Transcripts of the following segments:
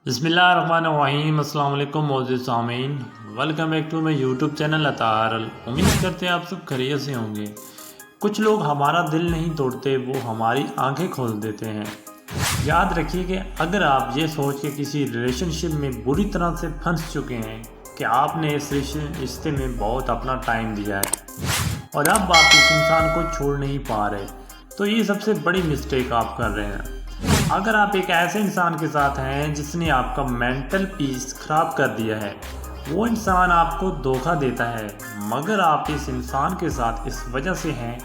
بسم اللہ الرحمن الرحیم۔ السلام علیکم معزز سامعین، welcome back to my YouTube channel Athar. امید کرتے ہیں آپ سب خیریت سے ہوں گے۔ کچھ لوگ ہمارا دل نہیں توڑتے، وہ ہماری آنکھیں کھول دیتے ہیں۔ یاد رکھیے کہ اگر آپ یہ سوچ کے کسی ریلیشن شپ میں بری طرح سے پھنس چکے ہیں کہ آپ نے اس رشتے میں بہت اپنا ٹائم دیا ہے اور اب آپ اس انسان کو چھوڑ نہیں پا رہے، تو یہ سب سے بڑی مسٹیک آپ کر رہے ہیں۔ اگر آپ ایک ایسے انسان کے ساتھ ہیں جس نے آپ کا مینٹل پیس خراب کر دیا ہے، وہ انسان آپ کو دھوکہ دیتا ہے، مگر آپ اس انسان کے ساتھ اس وجہ سے ہیں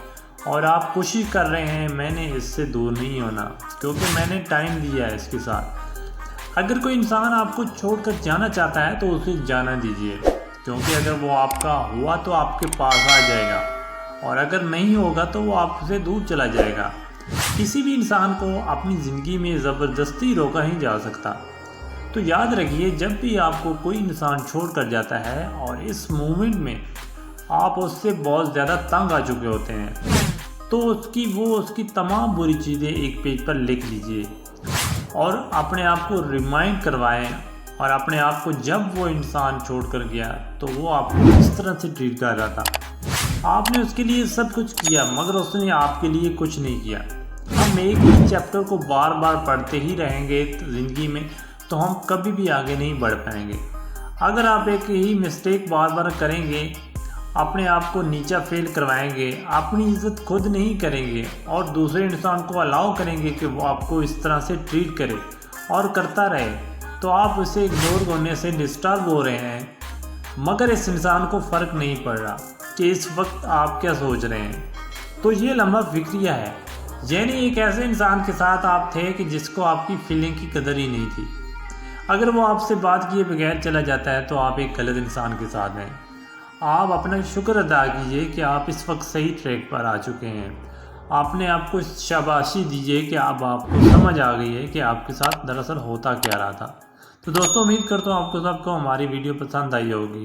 اور آپ کوشش کر رہے ہیں میں نے اس سے دور نہیں ہونا کیونکہ میں نے ٹائم دیا ہے اس کے ساتھ۔ اگر کوئی انسان آپ کو چھوڑ کر جانا چاہتا ہے تو اسے جانا دیجیے، کیونکہ اگر وہ آپ کا ہوا تو آپ کے پاس آ جائے گا، اور اگر نہیں ہوگا تو وہ آپ سے دور چلا جائے گا۔ کسی بھی انسان کو اپنی زندگی میں زبردستی روکا نہیں جا سکتا۔ تو یاد رکھیے، جب بھی آپ کو کوئی انسان چھوڑ کر جاتا ہے اور اس مومنٹ میں آپ اس سے بہت زیادہ تنگ آ چکے ہوتے ہیں، تو اس کی تمام بری چیزیں ایک پیج پر لکھ لیجئے اور اپنے آپ کو ریمائنڈ کروائیں، اور اپنے آپ کو جب وہ انسان چھوڑ کر گیا تو وہ آپ کو اس طرح سے ٹریٹ کر رہا تھا، آپ نے اس کے لیے سب کچھ کیا مگر اس نے آپ کے لیے کچھ نہیں کیا۔ ہم ایک ہی چیپٹر کو بار بار پڑھتے ہی رہیں گے زندگی میں تو ہم کبھی بھی آگے نہیں بڑھ پائیں گے۔ اگر آپ ایک ہی مسٹیک بار بار کریں گے، اپنے آپ کو نیچا فیل کروائیں گے، اپنی عزت خود نہیں کریں گے اور دوسرے انسان کو الاؤ کریں گے کہ وہ آپ کو اس طرح سے ٹریٹ کرے اور کرتا رہے، تو آپ اسے اگنور ہونے سے ڈسٹرب ہو رہے ہیں، مگر اس انسان کو فرق نہیں پڑ رہا کہ اس وقت آپ کیا سوچ رہے ہیں۔ تو یہ لمحہ فکریہ ہے، یعنی ایک ایسے انسان کے ساتھ آپ تھے کہ جس کو آپ کی فیلنگ کی قدر ہی نہیں تھی۔ اگر وہ آپ سے بات کیے بغیر چلا جاتا ہے تو آپ ایک غلط انسان کے ساتھ ہیں۔ آپ اپنا شکر ادا کیجئے کہ آپ اس وقت صحیح ٹریک پر آ چکے ہیں۔ آپ نے آپ کو شاباشی دیجئے کہ اب آپ کو سمجھ آ گئی ہے کہ آپ کے ساتھ دراصل ہوتا کیا رہا تھا۔ تو دوستوں، امید کرتا ہوں آپ کو سب کو ہماری ویڈیو پسند آئی ہوگی۔